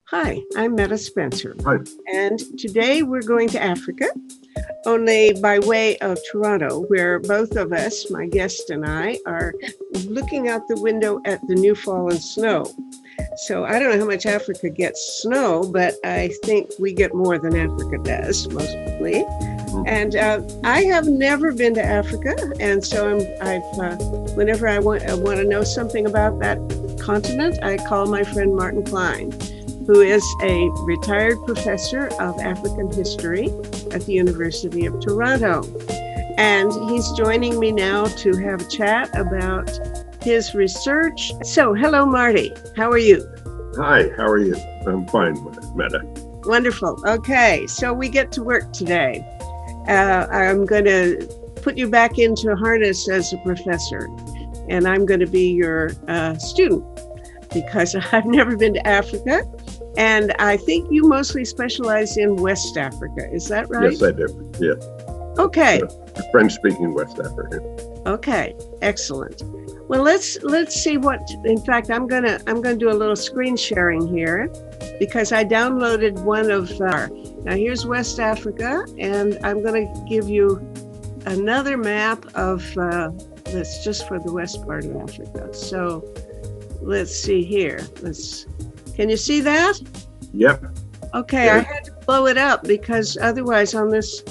Hi, I'm Meta Spencer, Hi. and today we're going to Africa, only by way of Toronto, where both of us, my guest and I, are looking out the window at the new fallen snow. So I don't know how much Africa gets snow, but I think we get more than Africa does, mostly. Mm. And I have never been to Africa, and so whenever I want to know something about that continent, I call my friend Martin Klein, who is a retired professor of African history at the University of Toronto. And he's joining me now to have a chat about his research. So, hello, Marty. How are you? Hi, how are you? I'm fine, Meta. Wonderful. Okay, so we get to work today. I'm going to put you back into harness as a professor, and I'm going to be your student because I've never been to Africa. And I think you mostly specialize in West Africa. Is that right? Yes, I do. Yeah. Okay. French-speaking West Africa. Okay. Excellent. Well, let's see what. In fact, I'm gonna do a little screen sharing here because I downloaded one of. Now here's West Africa, and I'm gonna give you another map of. That's just for the west part of Africa. So let's see here. Can you see that? Yep. Okay, I had to blow it up because otherwise on this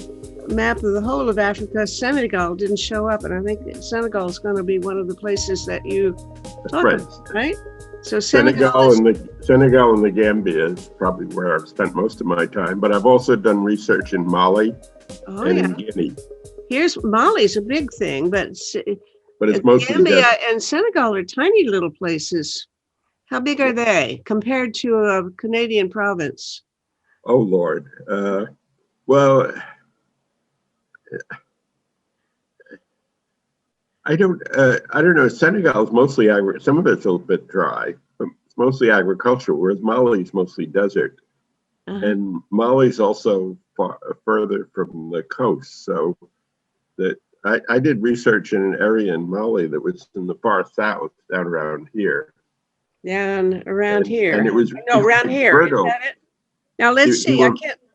map of the whole of Africa, Senegal didn't show up. And I think Senegal is going to be one of the places that you talk about, right? So Senegal and the Gambia is probably where I've spent most of my time, but I've also done research in Mali and in Guinea. Here's Mali's a big thing, but it's mostly Gambia and Senegal are tiny little places. How big are they compared to a Canadian province? Oh, Lord. Well, I don't know. Senegal is mostly some of it's a little bit dry. It's mostly agricultural, whereas Mali is mostly desert. And Mali's also further from the coast. So that I did research in an area in Mali that was in the far south, down around here. Around here. And it was around here. fertile. Is that it? Now let's see.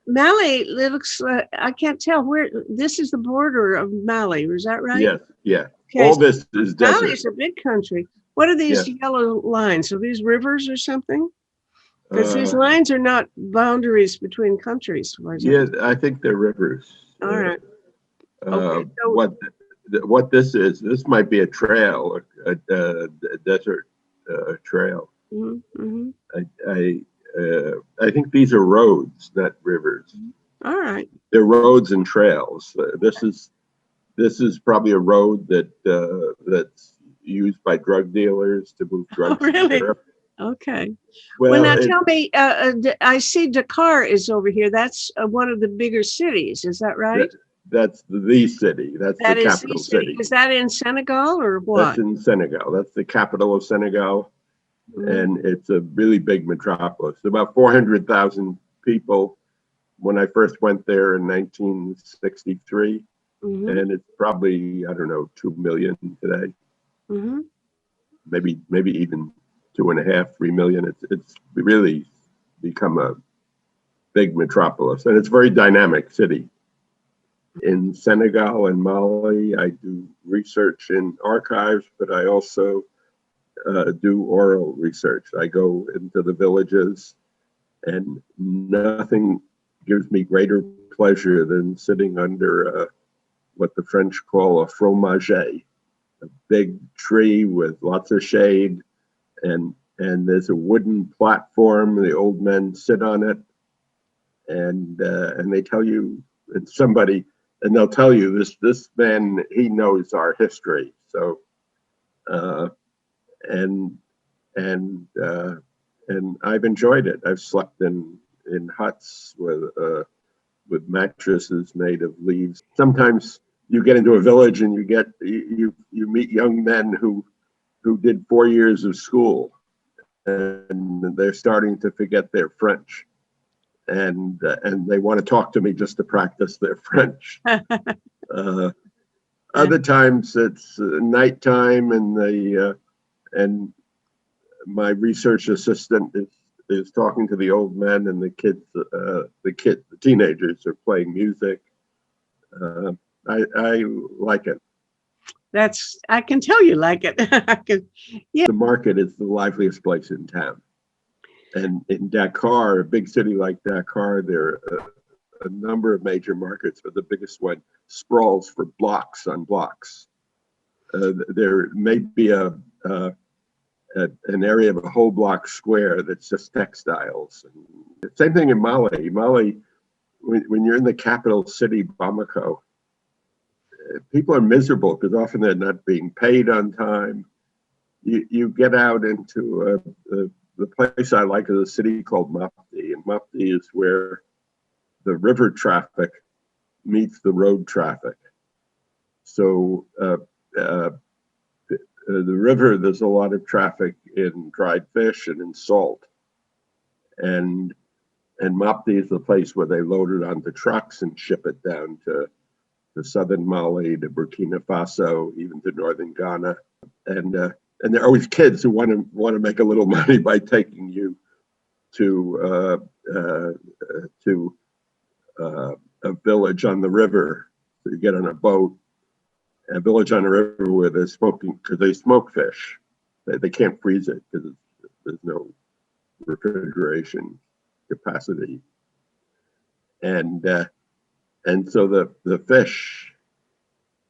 Mali, it looks. I can't tell where. This is the border of Mali. Is that right? Yes. Yeah. Okay, all this is desert. Mali's a big country. What are these yellow lines? Are these rivers or something? Because these lines are not boundaries between countries. I think they're rivers. All right. Okay, so what this is? This might be a trail, a desert trail. Mm-hmm. I think these are roads, not rivers. All right. They're roads and trails. This is probably a road that's used by drug dealers to move drugs. Oh, really? To Europe. Okay. Well, now tell me, I see Dakar is over here. That's one of the bigger cities. Is that right? That's the city. That's the capital city. Is that in Senegal or what? That's in Senegal. That's the capital of Senegal. And it's a really big metropolis. About 400,000 people when I first went there in 1963. And it's probably, I don't know, 2 million today. Maybe even 2.5, 3 million. It's really become a big metropolis. And it's a very dynamic city. In Senegal and Mali, I do research in archives, but I also do oral research. I go into the villages, and nothing gives me greater pleasure than sitting under what the French call a fromager, a big tree with lots of shade, and there's a wooden platform. The old men sit on it, and they tell you it's somebody, and they'll tell you this man, he knows our history. So. And I've enjoyed it. I've slept in huts with mattresses made of leaves. Sometimes you get into a village and you meet young men who did 4 years of school, and they're starting to forget their French, and they want to talk to me just to practice their French. Other times it's nighttime, and my research assistant is talking to the old men, and the teenagers are playing music. I like it. I can tell you like it. The market is the liveliest place in town. And in Dakar, a big city like Dakar, there are a number of major markets, but the biggest one sprawls for blocks on blocks. There may be an area of a whole block square that's just textiles. And same thing in Mali. When you're in the capital city, Bamako, people are miserable because often they're not being paid on time. You get out into the place I like is a city called Mopti, and Mopti is where the river traffic meets the road traffic. So the river, there's a lot of traffic in dried fish and in salt, and Mopti is the place where they load it onto trucks and ship it down to southern Mali, to Burkina Faso, even to northern Ghana, and there are always kids who want to make a little money by taking you to a village on the river. So you get on a boat, a village on a river where they're smoking, because they smoke fish. They can't freeze it because there's no refrigeration capacity, and so the fish,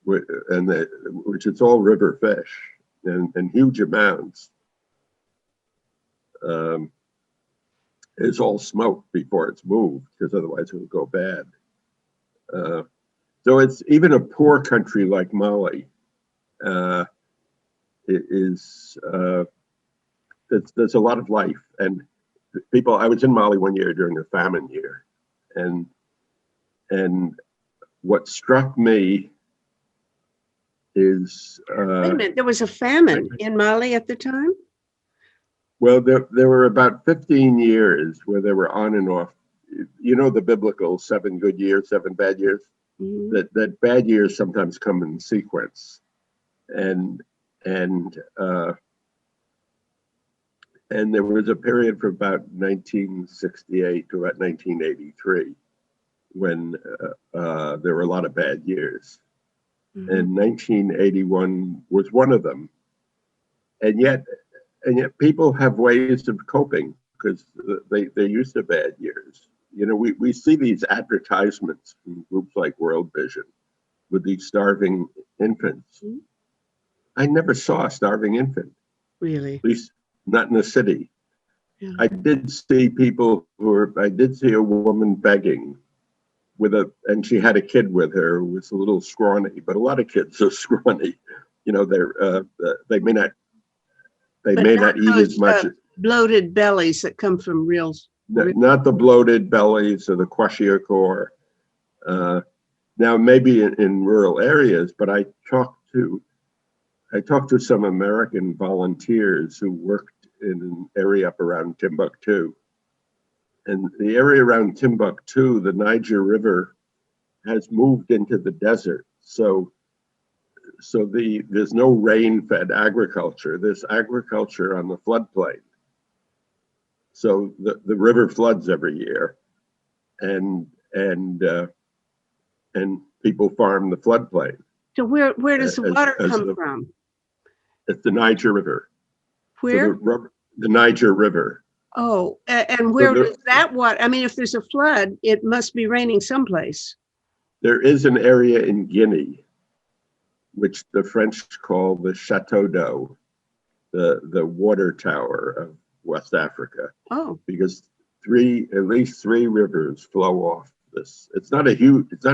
which it's all river fish, and huge amounts, is all smoked before it's moved, because otherwise it will go bad. So it's even a poor country like Mali. There's a lot of life, and people. I was in Mali one year during the famine year, and what struck me is Wait a minute, there was a famine in Mali at the time? Well, there were about 15 years where they were on and off. You know the biblical 7 good years, 7 bad years? Mm-hmm. That bad years sometimes come in sequence. And there was a period from about 1968 to about 1983 when there were a lot of bad years. Mm-hmm. And 1981 was one of them. And yet people have ways of coping because they're used to bad years. You know, we see these advertisements from groups like World Vision with these starving infants. Mm-hmm. I never saw a starving infant. Really? At least not in the city. Yeah. I did see a woman begging and she had a kid with her who was a little scrawny, but a lot of kids are scrawny. You know, they may not eat as much. Bloated bellies that come from real. Not the bloated bellies or the kwashiorkor. Now, maybe in rural areas, but I talked to some American volunteers who worked in an area up around Timbuktu. And the area around Timbuktu, the Niger River has moved into the desert. So there's no rain-fed agriculture. There's agriculture on the floodplain. So the river floods every year, and people farm the floodplain. So where does the water come from? It's the Niger River. Where? So the Niger River. Oh, and where does that water? I mean, if there's a flood, it must be raining someplace. There is an area in Guinea, which the French call the Chateau d'eau, the water tower of West Africa. Oh. Because at least three rivers flow off this. It's not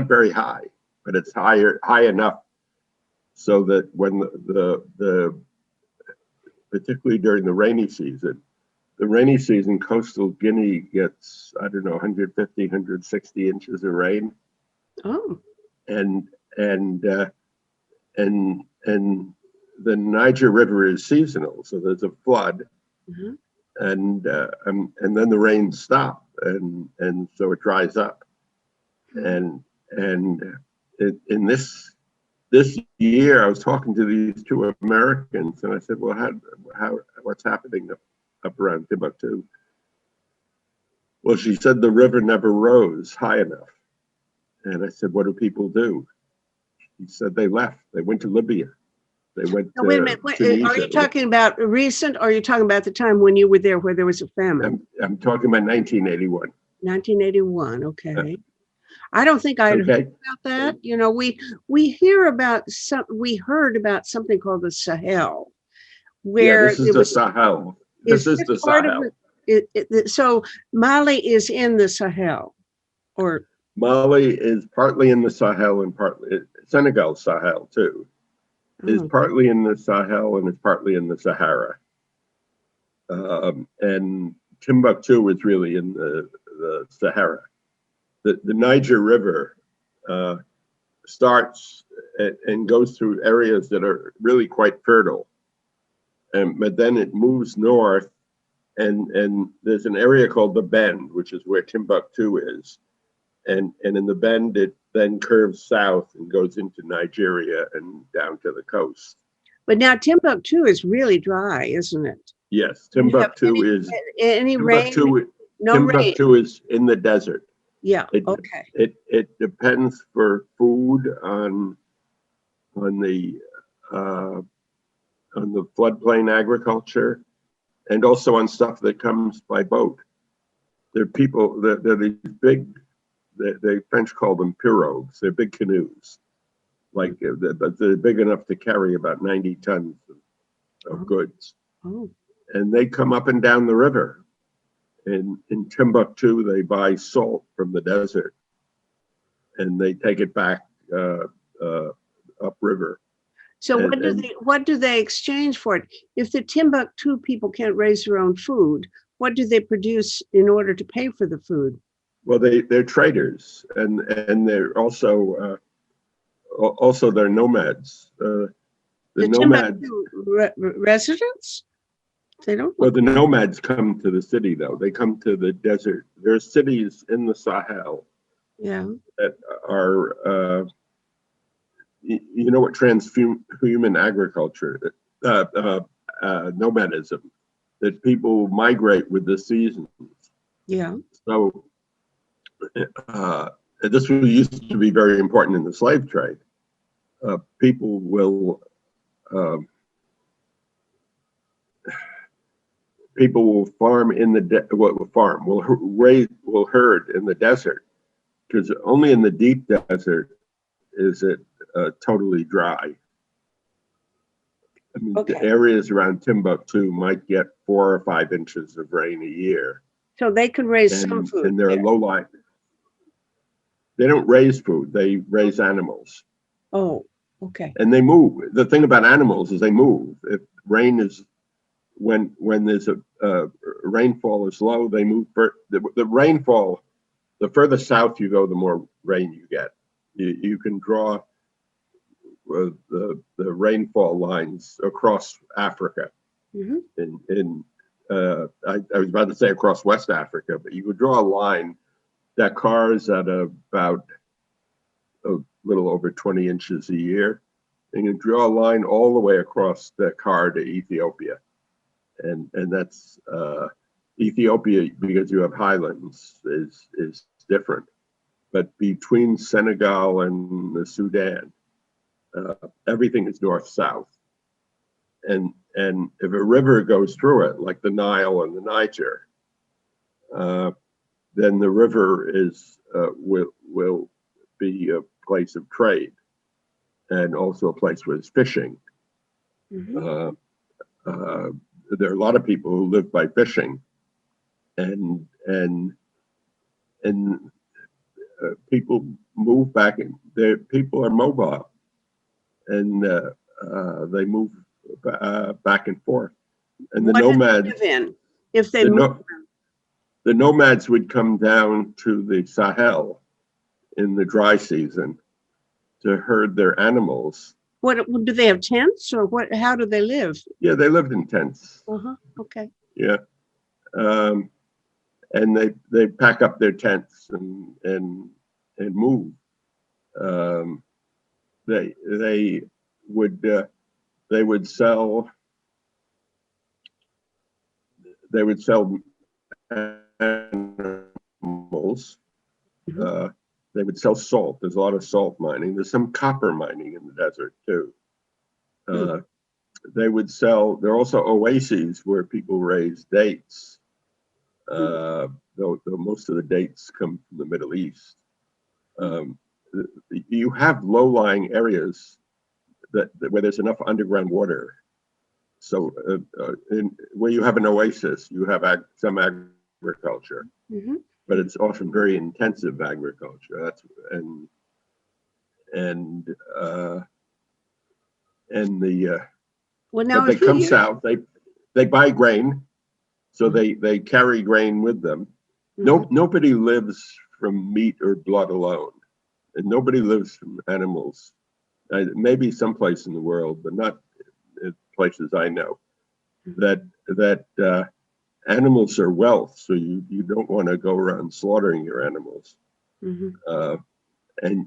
very high, but it's high enough so that when particularly during the rainy season, coastal Guinea gets, I don't know, 150, 160 inches of rain. Oh. And the Niger River is seasonal, so there's a flood. Mm-hmm. And then the rains stop, and so it dries up. And in this year, I was talking to these two Americans, and I said, "Well, what's happening up around Timbuktu?" Well, she said the river never rose high enough. And I said, what do people do? He said they left. They went to Libya. They went Now, wait a to minute. Tunisia. Are you talking about recent, or are you talking about the time when you were there where there was a famine? I'm talking about 1981. 1981. Okay. I don't think I'd heard Okay. about that. You know, we heard about something called the Sahel, Yeah, where this is it the was. Sahel. Is This is this the part of Sahel. it? So Mali is in the Sahel, or Mali is partly in the Sahel and partly Senegal's Sahel too. Is oh, partly in the Sahel and is partly in the Sahara. And Timbuktu is really in the Sahara. The Niger River starts and goes through areas that are really quite fertile. But then it moves north, and there's an area called the Bend, which is where Timbuktu is. And in the Bend, it then curves south and goes into Nigeria and down to the coast. but now Timbuktu is really dry, isn't it? Yes, Do you have Timbuktu is any rain? Timbuktu. No rain. Timbuktu is in the desert. Yeah. It, Okay. it depends for food on the floodplain agriculture, and also on stuff that comes by boat. There are people that they're these big. The French call them pirogues. They're big canoes, but they're big enough to carry about 90 tons of goods. Oh. And they come up and down the river. And in Timbuktu, they buy salt from the desert, and they take it back upriver. So what do they exchange for it? If the Timbuktu people can't raise their own food, what do they produce in order to pay for the food? Well, they're traders, and they're also they're nomads. The nomads. Residents? They don't. Well, the nomads come to the city, though. They come to the desert. There are cities in the Sahel. Yeah. That are, you know what transhuman agriculture, nomadism, that people migrate with the seasons. Yeah. So this used to be very important in the slave trade. People will farm in the will herd in the desert, because only in the deep desert is it totally dry. I mean, the areas around Timbuktu might get 4 or 5 inches of rain a year. So they can raise some food. And they're low lying. They don't raise food, they raise animals. Oh, okay. And they move. The thing about animals is they move. If rain is, when there's a rainfall is low, they move. The rainfall, the further south you go, the more rain you get. You can draw the rainfall lines across Africa. Mm-hmm. I was about to say across West Africa, but you could draw a line. Dakar's at about a little over 20 inches a year. And you draw a line all the way across Dakar to Ethiopia. And that's Ethiopia, because you have highlands, is different. But between Senegal and the Sudan, everything is north-south. And if a river goes through it, like the Nile and the Niger, then the river will be a place of trade, and also a place where there's fishing. Mm-hmm. There are a lot of people who live by fishing, and people move back. People are mobile, and they move back and forth. And the nomads, if they move. The nomads would come down to the Sahel in the dry season to herd their animals. What do they have, tents, or what? How do they live? Yeah, they lived in tents. Okay. Yeah, and they pack up their tents and move. They would sell animals minerals. Mhm. They would sell salt. There's a lot of salt mining. There's some copper mining in the desert too. Hmm. They would sell. There are also oases where people raise dates. Though most of the dates come from the Middle East. Um, you have low-lying areas where there's enough underground water. So where you have an oasis, you have some agriculture, Hmm. but it's often very intensive agriculture. That's and uh, and Well, but now they if you come use, south. They buy grain, so Mhm. they carry grain with them. Mhm. Nobody lives from meat or blood alone, and nobody lives from animals. Maybe someplace in the world, but not in places I know. That animals are wealth, so you don't want to go around slaughtering your animals, Mhm. uh, and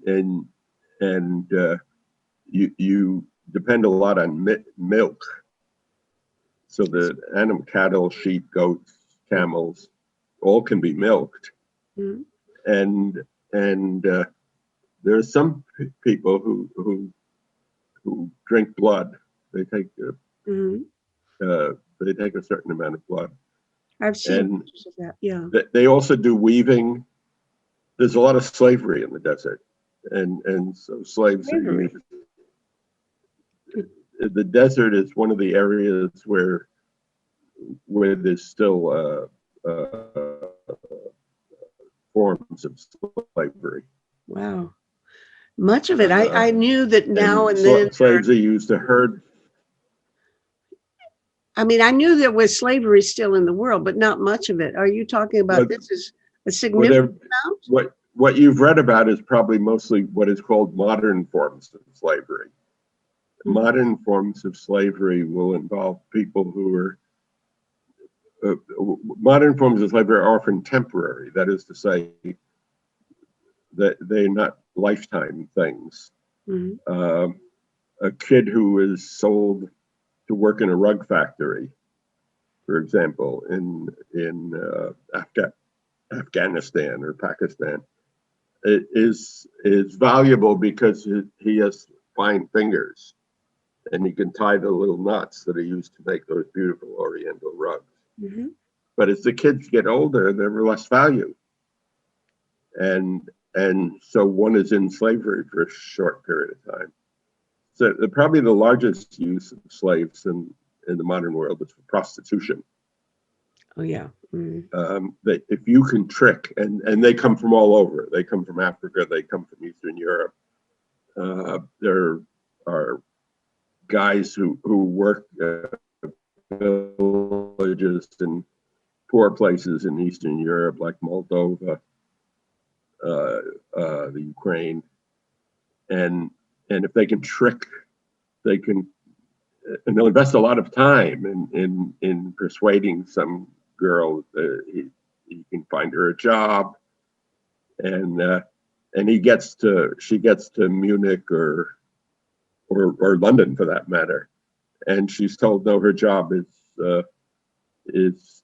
you depend a lot on milk, so that animal, cattle, sheep, goats, camels, all can be milked, Mhm. and and there are some people who drink blood. They take Mhm. they take a certain amount of blood, I've seen and pictures of that. Yeah. they also do weaving. There's a lot of slavery in the desert, and so slaves are used. Slavery. The desert is one of the areas where there's still forms of slavery, Wow. Much of it. uh, I knew that now and and then. slaves are used to herd. I mean, I knew there was slavery still in the world, but not much of it. Are you talking about What this is a significant whatever amount? what you've read about is probably mostly what is called modern forms of slavery. Mhm. Modern forms of slavery will involve people who are uh, modern forms of slavery are often temporary. That is to say, that they're not lifetime things. Mhm. Um, a kid who is sold to work in a rug factory, for example, in Afghanistan or Pakistan, it is valuable because he has fine fingers and he can tie the little knots that are used to make those beautiful Oriental rugs. Mhm. But as the kids get older, they're less value, and so one is in slavery for a short period of time. So probably the largest use of slaves in the modern world is for prostitution. Oh yeah. Mhm. That if you can trick, and they come from all over. They come from Africa. They come from Eastern Europe. There are guys who work villages in poor places in Eastern Europe, like Moldova, the Ukraine, and if they can trick, they can, and they'll invest a lot of time in persuading some girl that he can find her a job, and she gets to Munich or London for that matter, and she's told no, her job is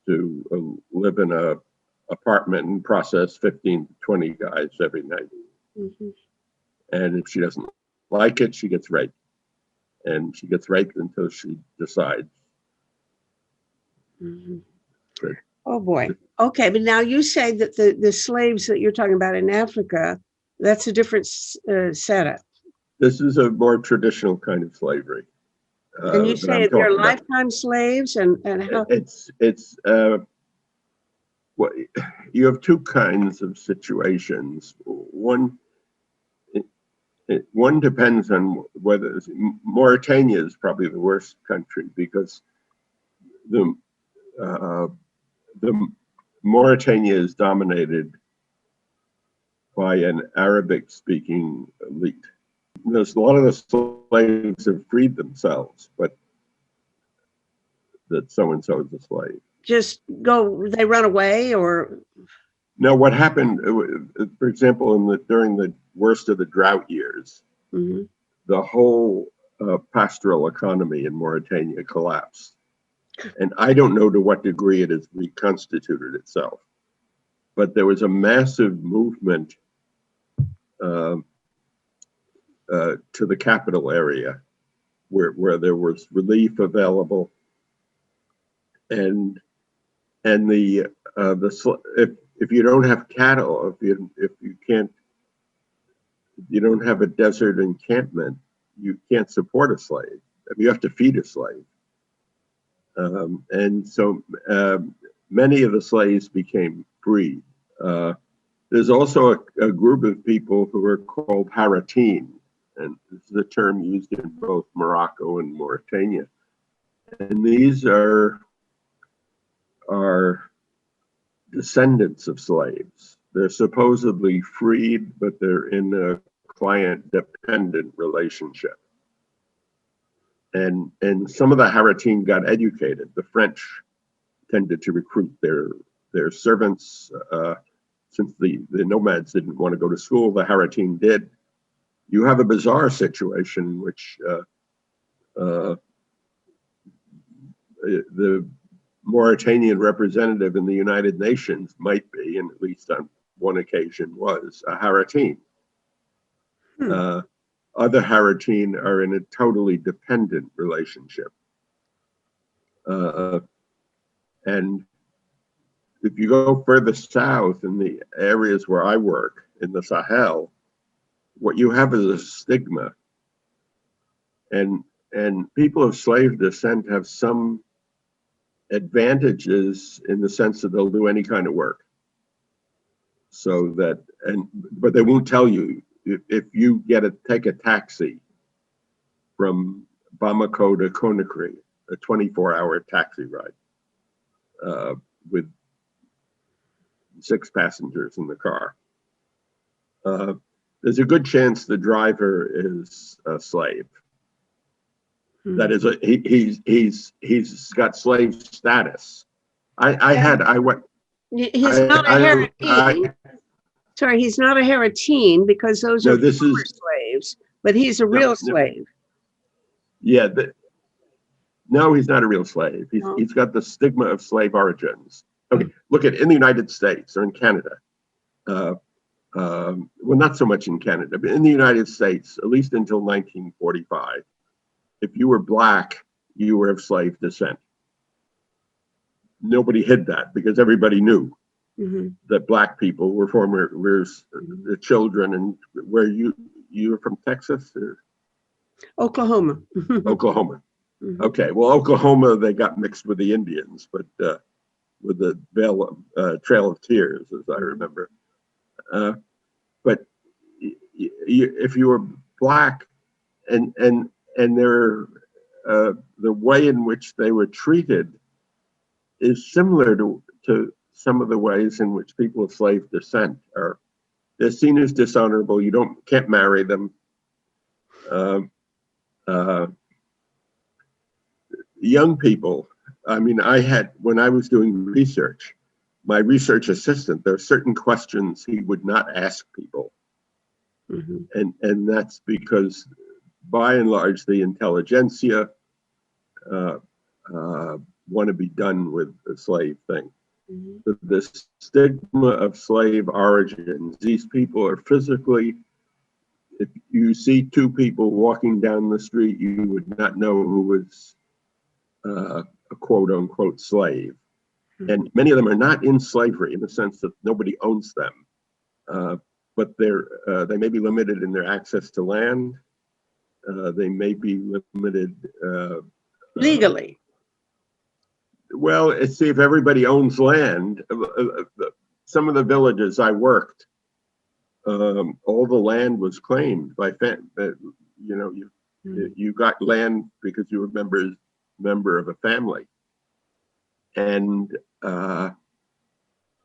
to live in a apartment and process 15 to 20 guys every night, Mhm. and if she doesn't like it, she gets raped, and she gets raped until she decides Mhm. that Oh boy. Okay, but now you say that the slaves that you're talking about in Africa, that's a different setup. this is a more traditional kind of slavery And you that I'm say they're talking about. lifetime slaves, and how? It's what you have two kinds of situations. One depends on whether Mauritania is probably the worst country because the uh, the Mauritania is dominated by an Arabic-speaking elite. There's a lot of the slaves have freed themselves, but that so and so is a slave. Just go, they run away or Now, what happened, for example, during the worst of the drought years, Mhm. the whole pastoral economy in Mauritania collapsed. And I don't know to what degree it has reconstituted itself. but there was a massive movement to the capital area where there was relief available, and if you don't have cattle, if you can't, you don't have a desert encampment, you can't support a slave. You have to feed a slave, and so many of the slaves became freed. There's also a group of people who are called Haratin, and this is a term used in both Morocco and Mauritania. And these are descendants of slaves. They're supposedly freed, but they're in a client-dependent relationship. And some of the Haratin got educated. The French tended to recruit their servants. Since the nomads didn't want to go to school, the Haratin did. You have a bizarre situation in which the Mauritanian representative in the United Nations might be, and at least on one occasion was, a Haratin. Other Haratin are in a totally dependent relationship. And if you go further south in the areas where I work, in the Sahel, what you have is a stigma. And people of slave descent have some advantages in the sense that they'll do any kind of work. So that, but they won't tell you if you take a taxi from Bamako to Conakry, a 24-hour taxi ride with 6 passengers in the car. There's a good chance the driver is a slave. That is, he's got slave status. He's not a Haratin. Sorry, he's not a Haratin because those are former slaves, but he's a real slave. Yeah, no, he's not a real slave. He's got the stigma of slave origins. Okay, look at in the United States or in Canada. Well, not so much in Canada, but in the United States, at least until 1945, if you were Black, you were of slave descent. Nobody hid that because everybody knew that Black people were the children. And where you were from, Texas or Oklahoma. Oklahoma. Okay, well, Oklahoma, they got mixed with the Indians, but with the Trail of Tears, as I remember. But if you were Black, and the way in which they were treated is similar to some of the ways in which people of slave descent are. They're seen as dishonorable. You can't marry them. Young people. I mean, when I was doing research, my research assistant, there are certain questions he would not ask people. And that's because by and large, the intelligentsia want to be done with the slave thing. The stigma of slave origins, these people are physically, if you see 2 people walking down the street, you would not know who was a quote unquote slave. And many of them are not in slavery in the sense that nobody owns them, but they may be limited in their access to land. They may be limited legally. Well, see, if everybody owns land, some of the villages I worked, all the land was claimed by you got land because you were member of a family, and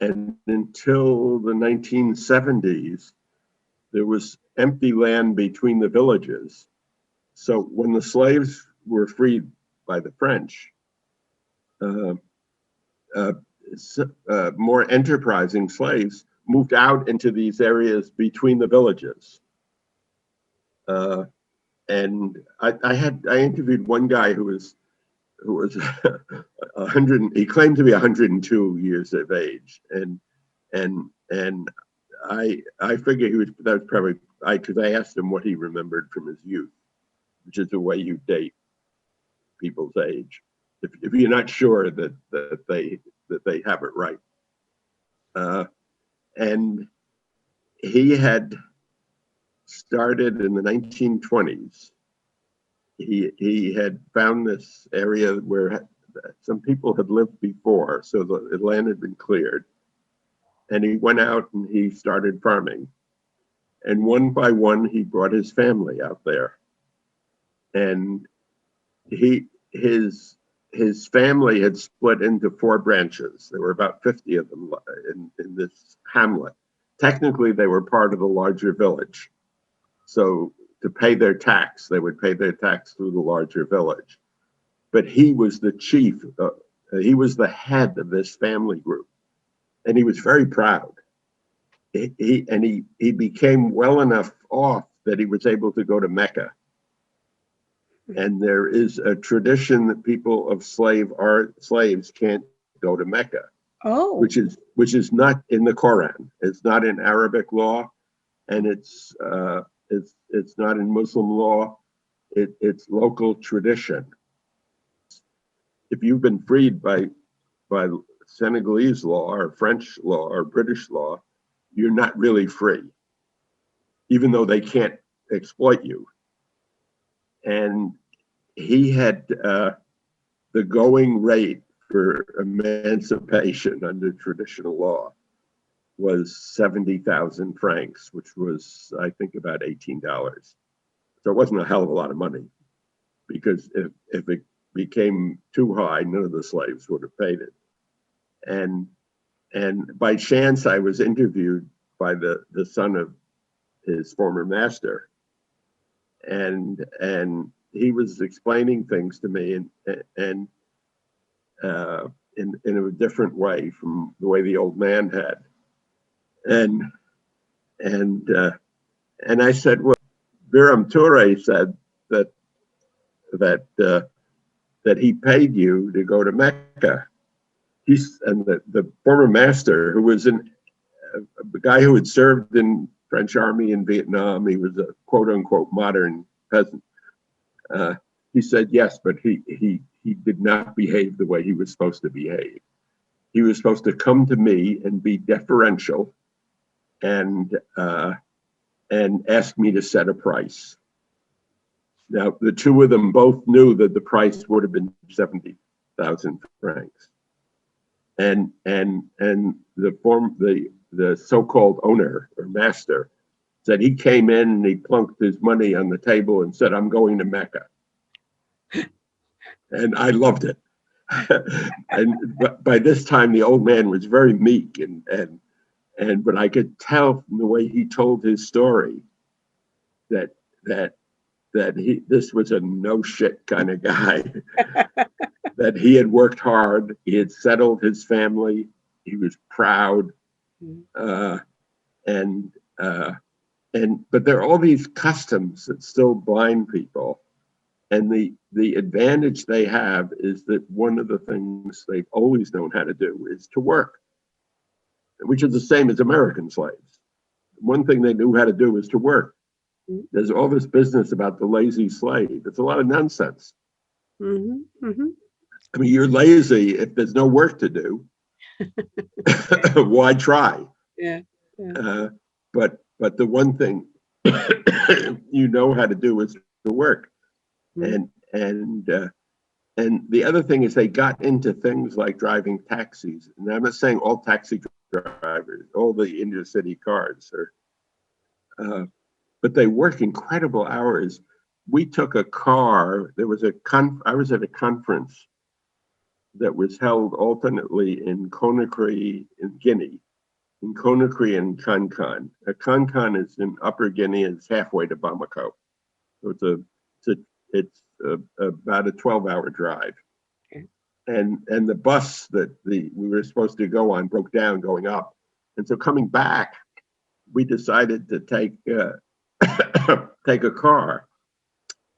until the 1970s, there was empty land between the villages. So when the slaves were freed by the French, more enterprising slaves moved out into these areas between the villages. And I interviewed one guy who was 100. He claimed to be 102 years of age, and and I figure that was probably because I asked him what he remembered from his youth, which is the way you date people's age. If you're not sure that they have it right, and he had started in the 1920s. He had found this area where some people had lived before, so the land had been cleared. And he went out and he started farming. And one by one, he brought his family out there. And his family had split into 4 branches. There were about 50 of them in this hamlet. Technically, they were part of the larger village. So to pay their tax, they would pay their tax through the larger village. But he was the chief, he was the head of this family group. And he was very proud. He became well enough off that he was able to go to Mecca. And there is a tradition that people of slaves can't go to Mecca. Oh. Which is not in the Quran. It's not in Arabic law, and it's not in Muslim law. It's local tradition. If you've been freed by Senegalese law or French law or British law, you're not really free, even though they can't exploit you. And he had the going rate for emancipation under traditional law was 70,000 francs, which was, I think, about $18. So it wasn't a hell of a lot of money, because if it became too high, none of the slaves would have paid it. And by chance, I was interviewed by the son of his former master, and he was explaining things to me and in a different way from the way the old man had. And I said, well, Biram Toure said that he paid you to go to Mecca. And the former master, who was a guy who had served in French army in Vietnam, he was a quote unquote modern peasant. He said yes, but he did not behave the way he was supposed to behave. He was supposed to come to me and be deferential and ask me to set a price. Now, the two of them both knew that the price would have been 70,000 francs. And the so-called owner or master said he came in and he plunked his money on the table and said, "I'm going to Mecca." And I loved it. And by this time, the old man was very meek, but I could tell from the way he told his story that this was a no shit kind of guy. That he had worked hard, he had settled his family, he was proud, but there are all these customs that still bind people. And the advantage they have is that one of the things they've always known how to do is to work, which is the same as American slaves. One thing they knew how to do is to work. There's all this business about the lazy slave. It's a lot of nonsense. Mm-hmm. Mm-hmm. I mean, you're lazy if there's no work to do. Why try? Yeah. But the one thing you know how to do is to work. And the other thing is they got into things like driving taxis. And I'm not saying all taxi drivers, all the intercity cars are, but they work incredible hours. We took a car. There was I was at a conference that was held alternately in Conakry in Guinea, in Conakry and Kankan. Kankan is in Upper Guinea and it's halfway to Bamako. So it's about a 12-hour drive. Okay. And the bus that we were supposed to go on broke down going up. And so coming back, we decided to take a car.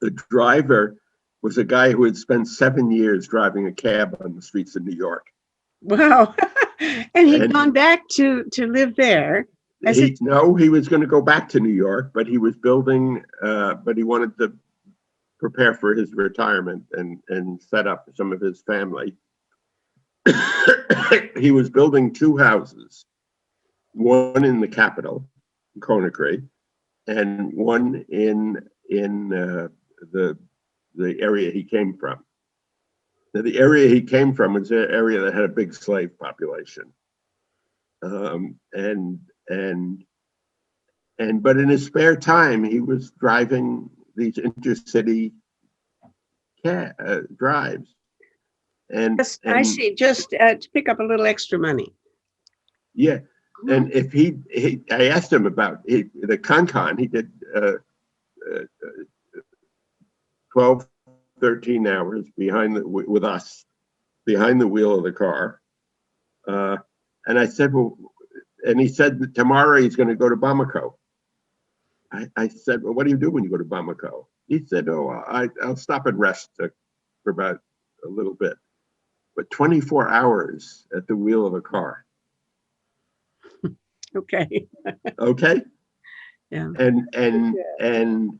The driver was a guy who had spent 7 years driving a cab on the streets of New York. Wow. And he'd And gone back to live there as a, he was going to go back to New York, but he was building, but he wanted to prepare for his retirement and set up some of his family. He was building two houses, one in the capital, Conakry, and one in the area he came from. Now, the area he came from was an area that had a big slave population, and but in his spare time he was driving these intercity drives, yes, I and see, just to pick up a little extra money. yeah, and if I asked him about the Con. He did 12, 13 hours with us behind the wheel of the car. And I said, well, and he said that tomorrow he's going to go to Bamako. I said, well, what do you do when you go to Bamako? He said, oh, I'll stop and rest for about a little bit. But 24 hours at the wheel of a car. Okay. Okay. Yeah. And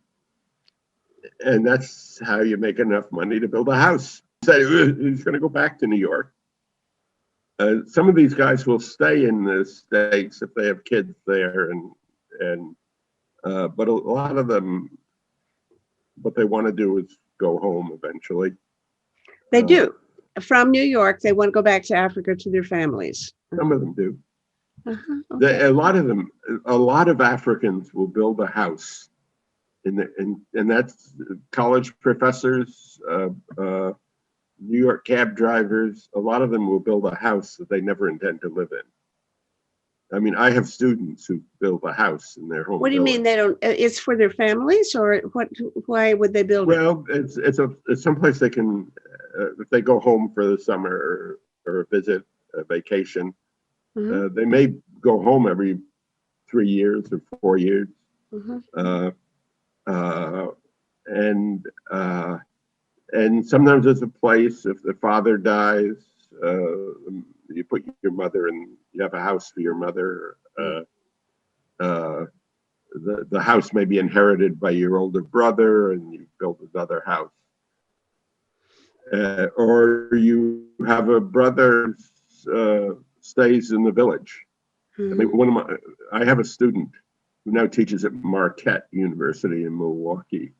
that's how you make enough money to build a house. He said he's going to go back to New York. Some of these guys will stay in the States if they have kids there, but a lot of them, what they want to do is go home eventually. They do. From New York, they want to go back to Africa to their families. Some of them do. Okay. A lot of Africans will build a house, and that's college professors, New York cab drivers. A lot of them will build a house that they never intend to live in. I mean, I have students who build a house in their home. What do you mean they don't? It's for their families, or what? Why would they build it? Well, it's someplace they can, if they go home for the summer or a visit, a vacation. Mm-hmm. They may go home every 3 years or 4 years, Mm-hmm. and sometimes it's a place. If the father dies, you put your mother in. You have a house for your mother. The house may be inherited by your older brother, and you build another house. Or you have a brother stays in the village. Mm-hmm. I mean, I have a student who now teaches at Marquette University in Milwaukee,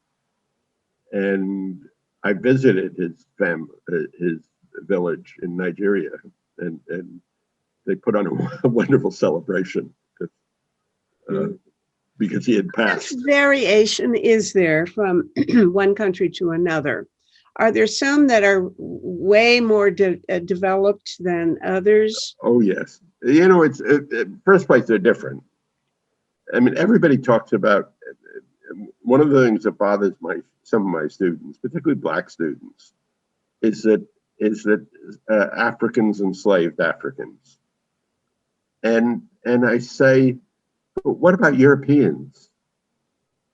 and I visited his village in Nigeria, and they put on a wonderful celebration because he had passed. What variation is there from one country to another? Are there some that are way more developed than others? Oh yes, it's first place they're different. I mean, everybody talks about one of the things that bothers some of my students, particularly Black students, is that Africans enslaved Africans, and I say, what about Europeans?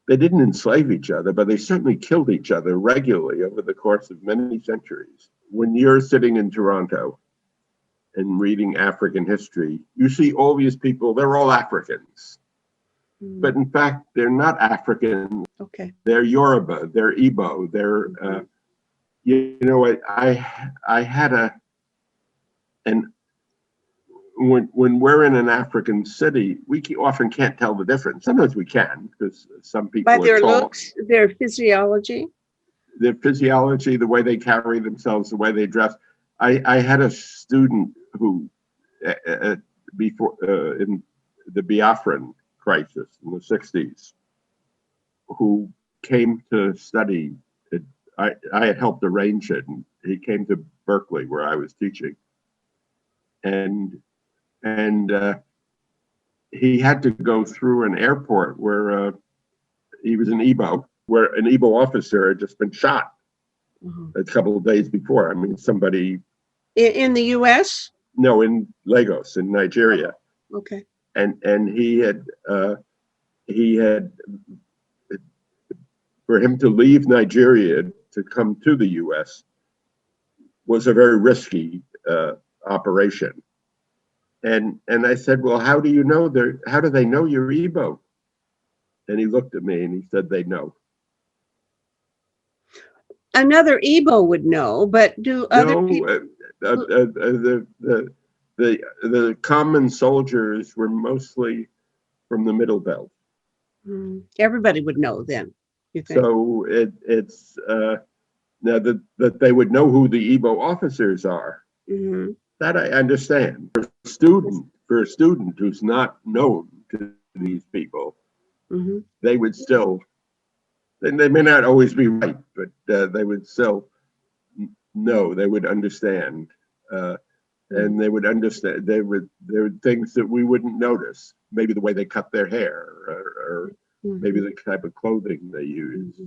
They didn't enslave each other, but they certainly killed each other regularly over the course of many centuries. When you're sitting in Toronto and reading African history, you see all these people, they're all Africans. But in fact, they're not African. Okay. They're Yoruba, they're Igbo, they're, I had when we're in an African city, we often can't tell the difference. Sometimes we can, because some people By their are tall. looks, their physiology? Their physiology, the way they carry themselves, the way they dress. I had a student who, before in the Biafran crisis in the 60s, who came to study. I had helped arrange it, and he came to Berkeley, where I was teaching, and he had to go through an airport where he was in Igbo, where an Igbo officer had just been shot a couple of days before. I mean, somebody in the U.S.? No, in Lagos, in Nigeria. Okay. And he had for him to leave Nigeria to come to the U.S. was a very risky operation. And I said, well, how do they know you're Igbo? And he looked at me and he said, they know. Another Igbo would know, but do other people? The common soldiers were mostly from the Middle Belt. Everybody would know then, you think? So it's now that they would know who the Igbo officers are. Mm-hmm. That I understand. For a student who's not known to these people, Mm-hmm. they would still. They may not always be right, but they would still know. They would understand, and they would understand. There were things that we wouldn't notice. Maybe the way they cut their hair, or maybe the type of clothing they use.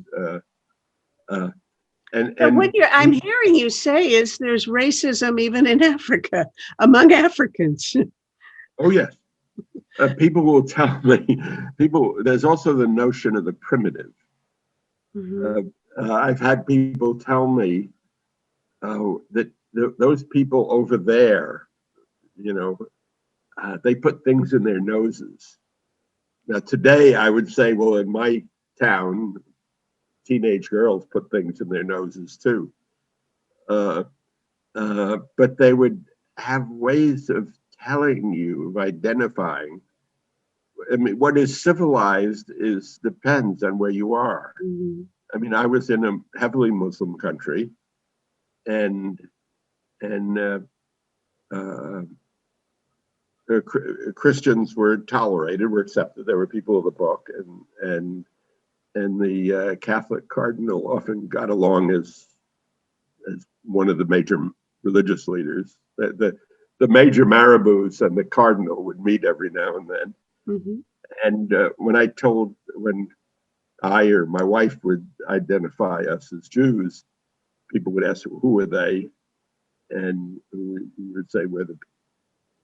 And what I'm hearing you say is there's racism even in Africa among Africans. Oh yes, people will tell me. There's also the notion of the primitive. I've had people tell me that those people over there, they put things in their noses. Now today, I would say, well, in my town, teenage girls put things in their noses too. But they would have ways of telling you, of identifying. I mean, what is civilized depends on where you are. I mean, I was in a heavily Muslim country, and Christians were tolerated, were accepted. There were people of the book, and the Catholic cardinal often got along as one of the major religious leaders. The major marabouts and the cardinal would meet every now and then. And when I or my wife would identify us as Jews, people would ask, who are they? And we would say,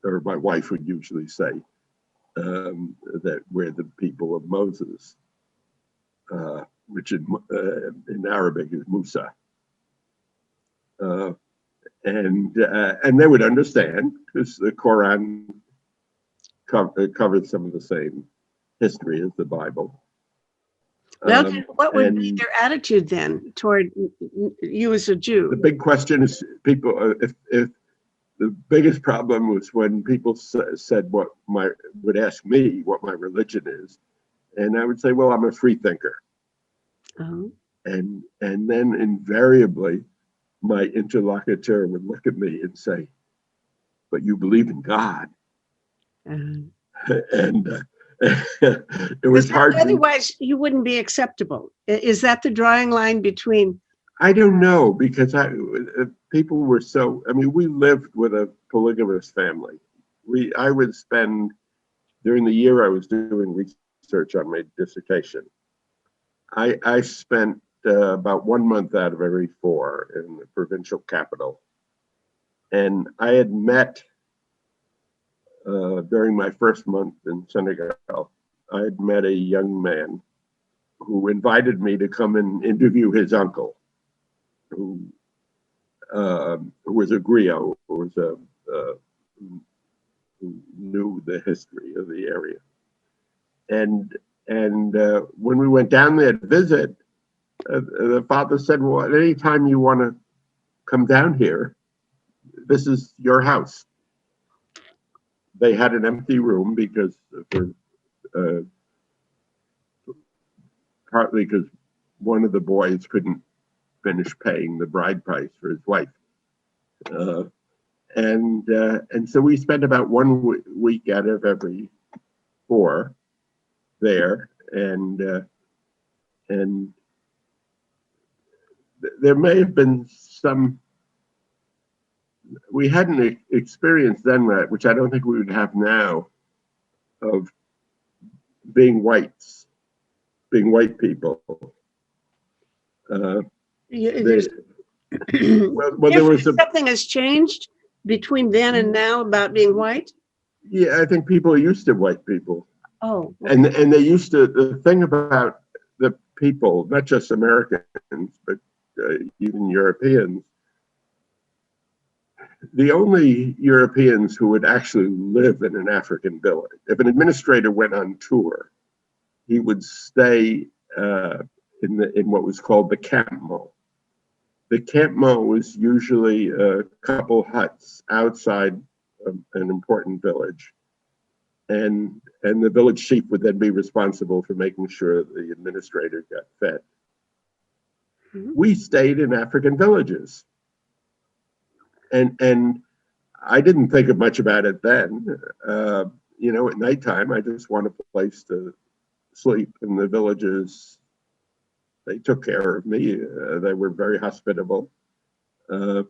or my wife would usually say that we're the people of Moses, which in Arabic is Musa. And they would understand because the Quran covered some of the same history as the Bible. Well, what would be their attitude then toward you as a Jew? The big question is people. If the biggest problem was when people said would ask me what my religion is, and I would say, well, I'm a free thinker. And then invariably, my interlocutor would look at me and say, but you believe in God. And it was hard. Otherwise, you wouldn't be acceptable. Is that the drawing line between? I don't know, because people were so. I mean, we lived with a polygamous family. I would spend during the year I was doing research on my dissertation. I spent about 1 month out of every 4 in the provincial capital, and I had met. During my first month in Senegal, I had met a young man who invited me to come and interview his uncle, who was a griot, who knew the history of the area. And when we went down there to visit, the father said, well, at any time you want to come down here, this is your house. They had an empty room because partly because one of the boys couldn't finish paying the bride price for his wife, and so we spent about 1 week out of every 4 there, and there may have been some. We hadn't experienced then, which I don't think we would have now, of being white people. Something has changed between then and now about being white? Yeah, I think people are used to white people. Oh. And they used to, the thing about the people, not just Americans, but even Europeans, the only Europeans who would actually live in an African village. If an administrator went on tour, he would stay in what was called the campement. The campement was usually a couple huts outside an important village, and the village chief would then be responsible for making sure the administrator got fed. Mhm. We stayed in African villages, and I didn't think of much about it then. At nighttime, I just want a place to sleep. In the villages, they took care of me. They were very hospitable. Uh,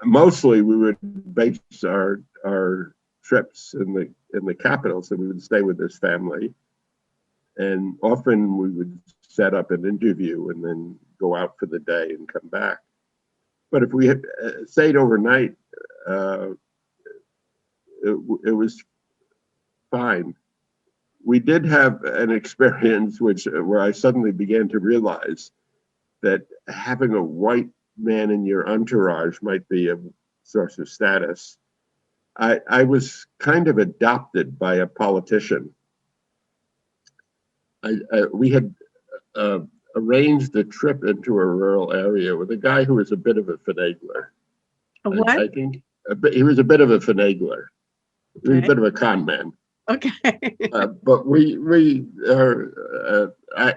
Mostly, we would base our trips in the capital, so we would stay with this family, and often we would set up an interview and then go out for the day and come back. But if we had stayed overnight, it was fine. We did have an experience where I suddenly began to realize that having a white man in your entourage might be a source of status. I was kind of adopted by a politician. We had arranged a trip into a rural area with a guy who was a bit of a finagler. What? I think he was a bit of a finagler. He was a Okay. bit of a con man. Okay. But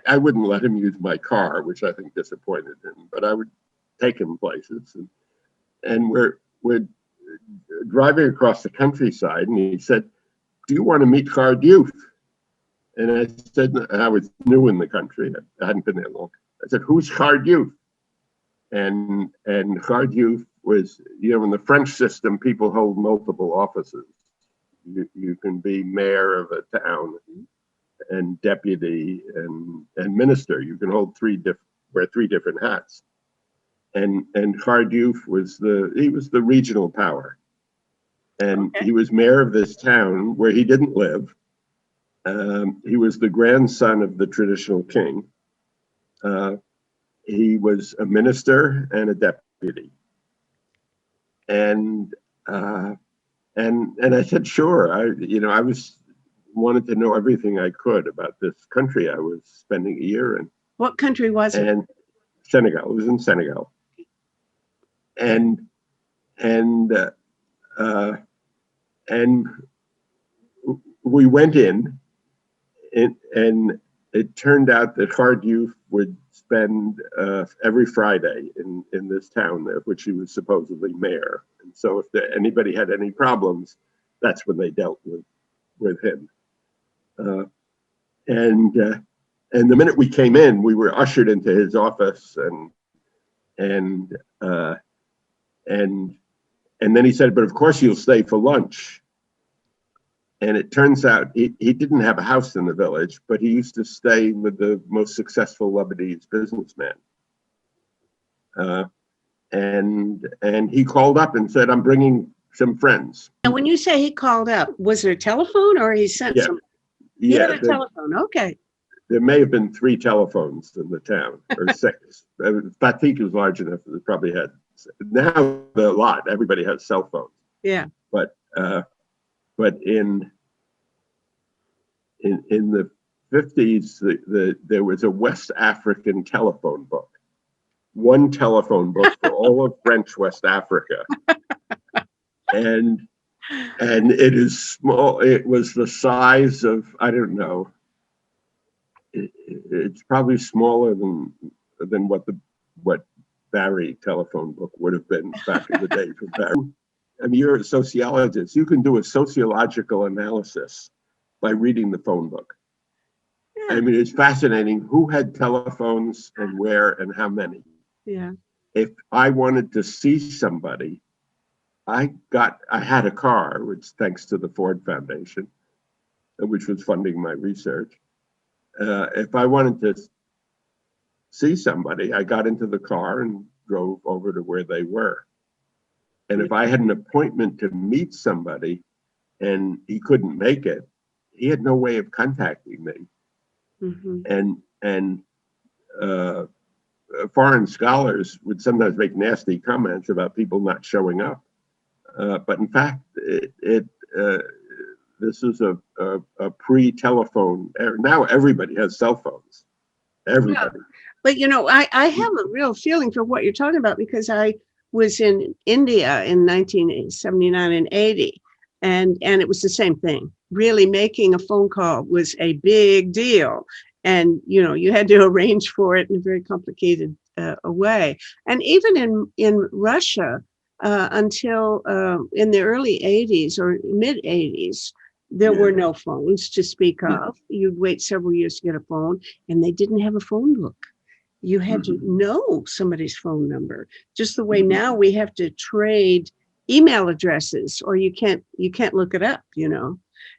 I wouldn't let him use my car, which I think disappointed him. But I would take him places, and we're driving across the countryside, and he said, "Do you want to meet Cardiff?" And I said, I was new in the country. I hadn't been there long. I said, "Who's Cardiff?" And Cardiff was, in the French system, people hold multiple offices. You can be mayor of a town and deputy and minister. You can hold wear three different hats. And Cardiff was the regional power. And Okay. he was mayor of this town where he didn't live. He was the grandson of the traditional king. He was a minister and a deputy. And I said, sure. I wanted to know everything I could about this country I was spending a year in. What country was it? And Senegal. It was in Senegal. And we went in, and it turned out that Cardiff would spend every Friday in this town, of which he was supposedly mayor. And so if anybody had any problems, that's when they dealt with him. And the minute we came in, we were ushered into his office, and then he said, "But of course you'll stay for lunch." And it turns out he didn't have a house in the village, but he used to stay with the most successful Lebanese businessman. And he called up and said, "I'm bringing some friends." And when you say he called up, was there a telephone or he sent Yeah. some? He Yeah, had a telephone. Okay. there may have been 3 telephones in the town, or 6. Batik was large enough that it probably had. Now a lot. Everybody has cell phones. Yeah. But in the 50s, there was a West African telephone book. One telephone book for all of French West Africa. And it is small. It was the size of, I don't know. It's probably smaller than what Barry telephone book would have been back in the day for Barry. I mean, you're a sociologist. You can do a sociological analysis by reading the phone book. Yeah. I mean, it's fascinating who had telephones and where and how many. Yeah. If I wanted to see somebody, I had a car, which thanks to the Ford Foundation, which was funding my research. If I wanted to see somebody, I got into the car and drove over to where they were. And if I had an appointment to meet somebody and he couldn't make it, he had no way of contacting me. Mm-hmm. And foreign scholars would sometimes make nasty comments about people not showing up. But in fact, this is a pre-telephone era. Now everybody has cell phones. Everybody. Yeah. But I have a real feeling for what you're talking about, because I was in India in 1979 and 80, and it was the same thing. Really, making a phone call was a big deal, and you had to arrange for it in a very complicated way. And even in Russia, until in the early 80s or mid 80s, there were no phones to speak of. You'd wait several years to get a phone, and they didn't have a phone book. You had to know somebody's phone number, just the way now we have to trade email addresses, or you can't look it up,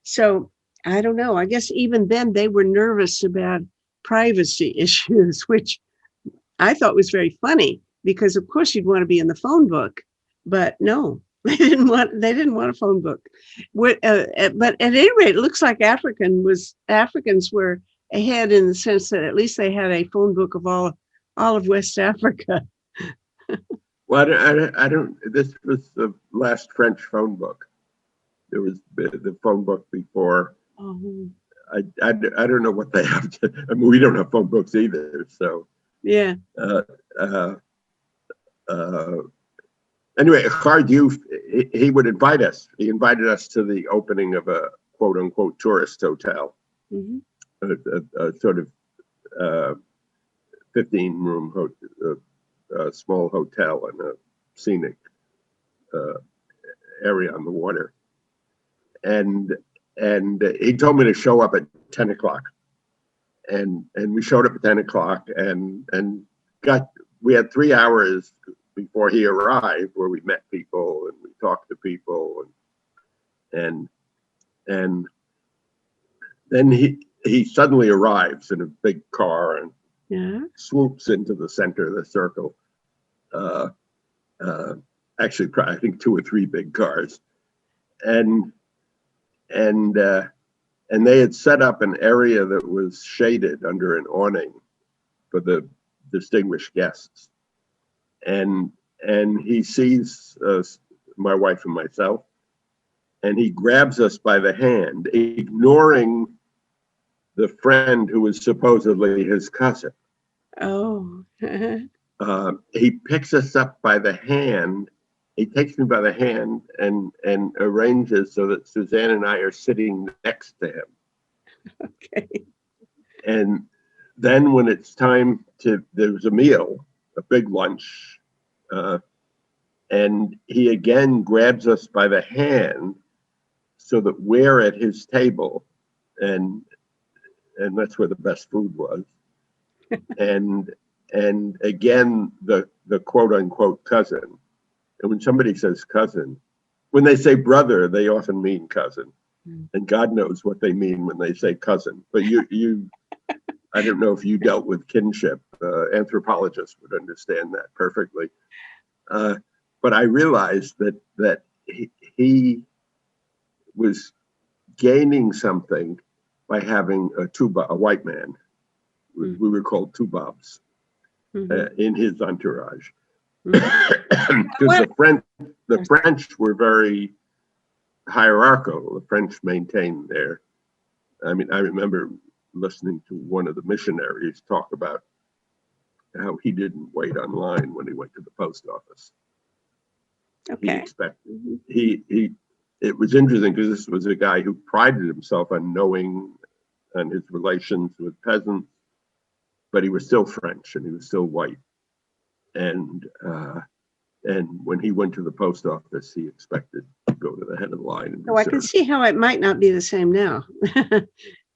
So I don't know. I guess even then they were nervous about privacy issues, which I thought was very funny, because of course you'd want to be in the phone book, but no, they didn't want a phone book. But at any rate, it looks like Africans were ahead, in the sense that at least they had a phone book of all of West Africa. Well, I don't. This was the last French phone book. There was the phone book before. Oh. I don't know what they have to. I mean, we don't have phone books either. So yeah. Anyway, Cardew, he would invite us. He invited us to the opening of a quote unquote tourist hotel, a sort of 15-room small hotel in a scenic area on the water. And he told me to show up at 10 o'clock. And we showed up at 10 o'clock and we had 3 hours before he arrived, where we met people and we talked to people, and then he suddenly arrives in a big car and swoops into the center of the circle. Actually, I think 2 or 3 big cars, and they had set up an area that was shaded under an awning for the distinguished guests. And he sees my wife and myself, and he grabs us by the hand, ignoring the friend who was supposedly his cousin. Oh. He picks us up by the hand. He takes me by the hand and arranges so that Suzanne and I are sitting next to him. Okay. And then when it's time there's a meal, a big lunch, and he again grabs us by the hand so that we're at his table, and that's where the best food was. and again the quote unquote cousin. And when somebody says cousin, when they say brother, they often mean cousin. And God knows what they mean when they say cousin. But you I don't know if you dealt with kinship. Anthropologists would understand that perfectly. But I realized that he was gaining something by having a white man. We were called two Bobs in his entourage. Because the French were very hierarchical. The French maintained their. I mean, I remember listening to one of the missionaries talk about how he didn't wait online when he went to the post office. Okay. He expected. It was interesting because this was a guy who prided himself on knowing and his relations with peasants, but he was still French and he was still white. And when he went to the post office, he expected to go to the head of the line. So I can see how it might not be the same now.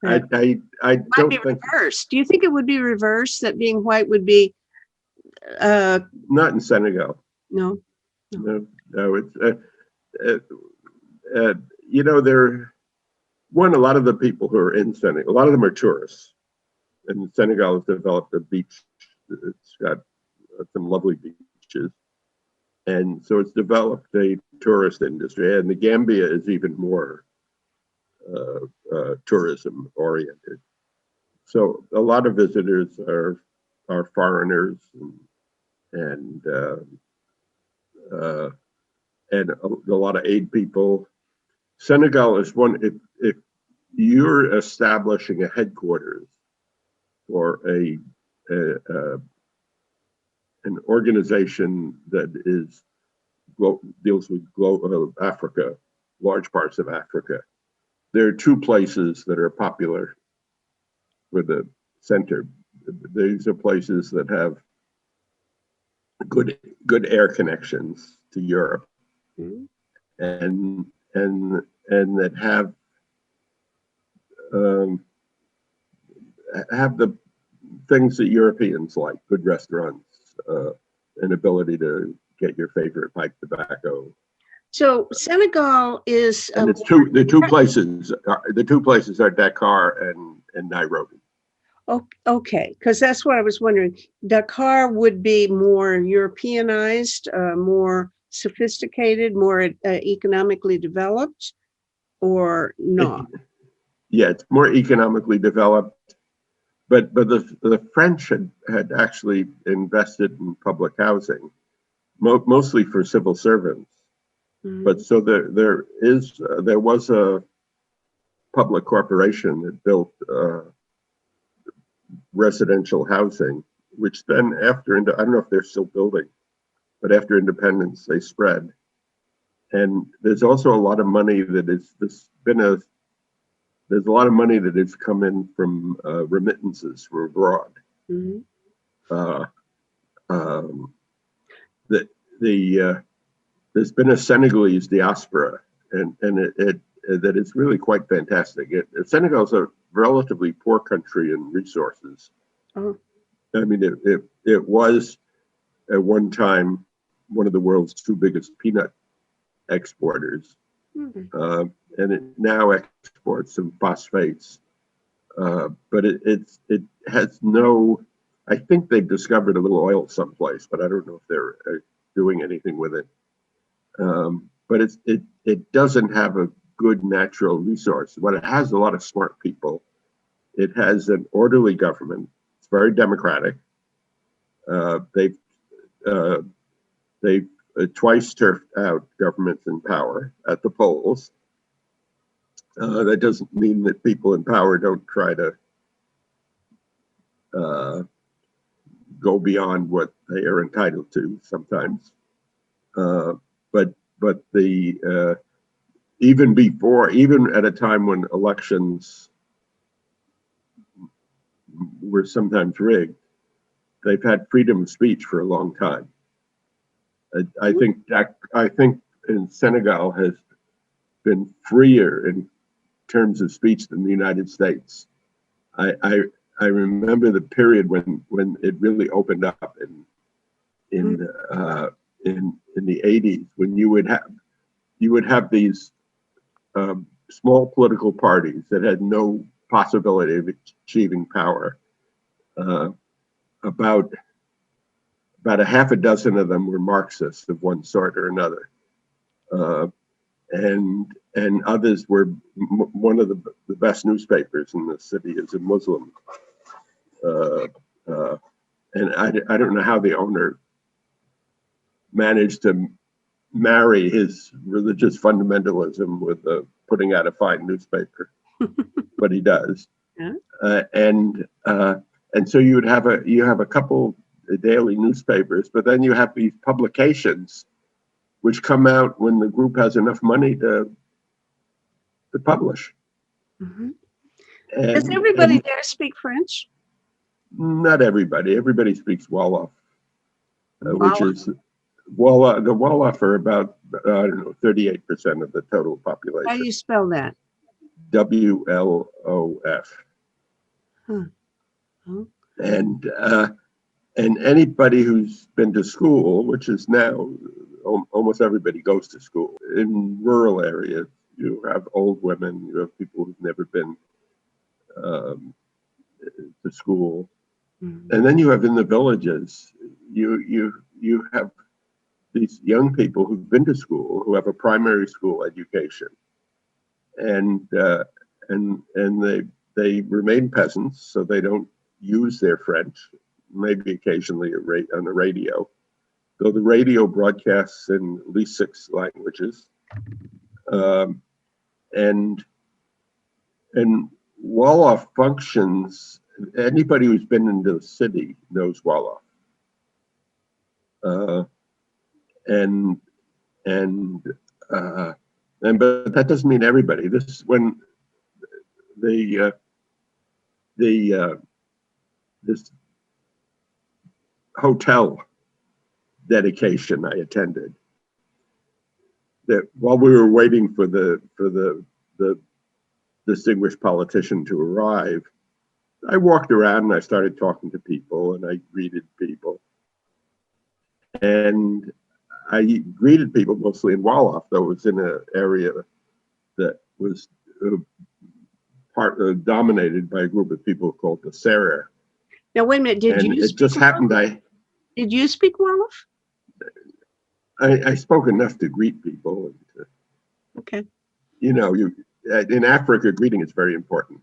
I don't be think reversed. Do you think it would be reversed, that being white would be? Not in Senegal. No. It's a lot of the people who are in Senegal, a lot of them are tourists, and Senegal has developed a beach. It's got some lovely beaches, and so it's developed a tourist industry. And the Gambia is even more tourism oriented. So a lot of visitors are are foreigners and uh, and a lot of aid people. Senegal is one. If you're establishing a headquarters for a an organization that deals with Africa, large parts of Africa, there are two places that are popular for the center. These are places that have good air connections to Europe, Mhm. and that um, have the things that Europeans like: good restaurants, an ability to get your favorite pipe tobacco. So Senegal is And it's two. The two places. The two places are Dakar and Nairobi. okay, because that's what I was wondering. Dakar would be more Europeanized, more sophisticated, more economically developed, or not? Yeah, it's more economically developed, but the French had actually invested in public housing, mostly for civil servants. But Mhm. so there was a public corporation that built residential housing, which then I don't know if they're still building, but after independence they spread. And there's also a lot of money that is this been a there's a lot of money that has come in from remittances from abroad. Mhm. Uh, um, the there's been a Senegalese diaspora, and that is really quite fantastic. Senegal is a relatively poor country in resources. Oh, I mean, it was at one time one of the world's two biggest peanut exporters, mhm. and it now exports some phosphates. But it has no. I think they've discovered a little oil someplace, but I don't know if they're doing anything with it. But it doesn't have a good natural resource. But it has a lot of smart people. It has an orderly government. It's very democratic. Uh, they've uh, they've twice turfed out governments in power at the polls. That doesn't mean that people in power don't try to uh, go beyond what they are entitled to sometimes. Uh, but the even at a time when elections were sometimes rigged, they've had freedom of speech for a long time. I think in Senegal has been freer in terms of speech than the United States. I I, I remember the period when it really opened up Mhm. in in the 80s, when you would have these small political parties that had no possibility of achieving power. Uh, about about a half a dozen of them were Marxists of one sort or another, uh, and others were one of the best newspapers in the city is a Muslim, uh, uh, and I don't know how the owner managed to marry his religious fundamentalism with putting out a fine newspaper, but he does. Yeah. uh, and uh, and so you have a couple daily newspapers, but then you have these publications which come out when the group has enough money to publish. Mhm. Does everybody And there speak French? not everybody. Everybody speaks Wolof, which Wow. is Wolof. The Wolof are about I don't know 38% of the total How do population. you spell that? WLOF. Huh. Oh. And and anybody who's been to school, which is now almost everybody goes to school in rural areas. You have old women, you have people who've never been um, to school, Mhm. and then you have in the villages, you have these young people who've been to school, who have a primary school education, and and they remain peasants, so they don't use their French. maybe occasionally on the radio, though the radio broadcasts in at least 6 languages. And Wolof functions, anybody who's been into the city knows Wolof. But that doesn't mean everybody. This is when this hotel dedication I attended, that while we were waiting for the distinguished politician to arrive, I walked around and I started talking to people and I greeted people. And I greeted people mostly in Wolof, though it was in an area that was dominated by a group of people called the Serer. Now, wait a minute. It just happened Did you speak Wolof? I spoke enough to greet people. And okay. You know, in Africa, greeting is very important.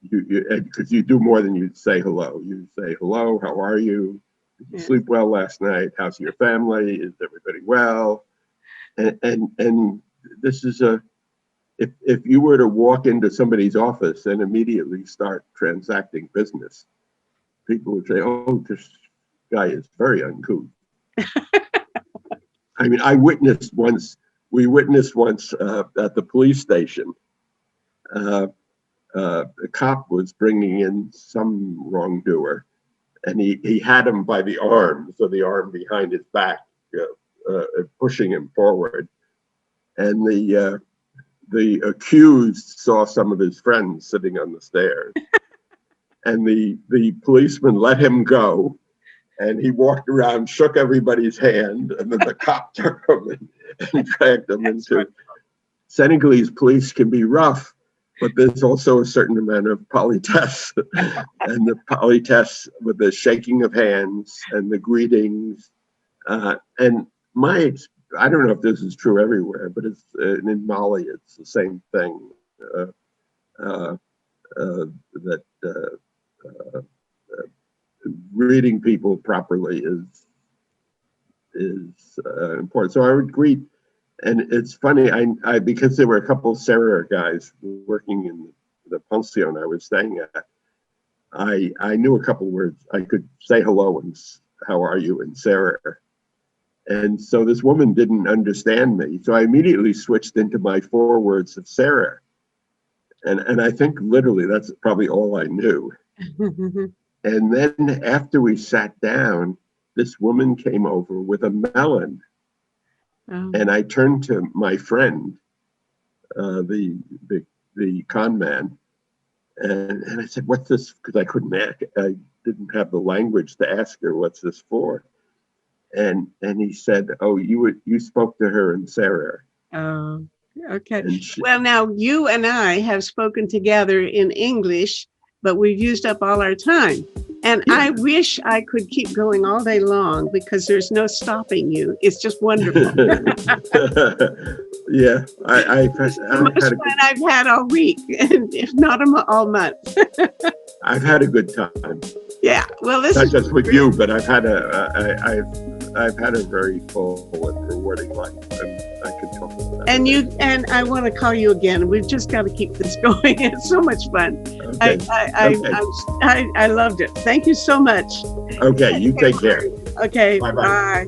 Because you do more than you say hello. You say hello, how are you? Did you sleep well last night? How's your family? Is everybody well? And this is if you were to walk into somebody's office and immediately start transacting business, people would say, "Oh, this guy is very uncouth." I mean, we witnessed once at the police station, a cop was bringing in some wrongdoer, and he had him by the arm, so the arm behind his back, pushing him forward. And the accused saw some of his friends sitting on the stairs, and the policeman let him go. And he walked around, shook everybody's hand, and then the cop took him and dragged him into. Senegalese police can be rough, but there's also a certain amount of politesse, and the politesse with the shaking of hands and the greetings. And I don't know if this is true everywhere, but it's in Mali, it's the same thing. Reading people properly is important. So I would greet, and it's funny, I because there were a couple of Serer guys working in the pension I was staying at, I knew a couple words. I could say hello and how are you in Serer. And so this woman didn't understand me. So I immediately switched into my 4 words of Serer. And I think literally that's probably all I knew. And then after we sat down, this woman came over with a melon. Oh. And I turned to my friend, the con man, and I said, "What's this?" Because I didn't have the language to ask her, "What's this for?" And he said, "Oh, you spoke to her in Serer." Oh, okay. Well, now you and I have spoken together in English, but we've used up all our time. And I wish I could keep going all day long because there's no stopping you. It's just wonderful. Yeah, I've had fun I've had all week, if not all month. I've had a good time. Yeah, well, this not is just with you, but I've had a very full and rewarding life, and I could talk about that. And I want to call you again. We've just got to keep this going. It's so much fun. Okay. I loved it. Thank you so much. Okay, you take care. Okay, bye.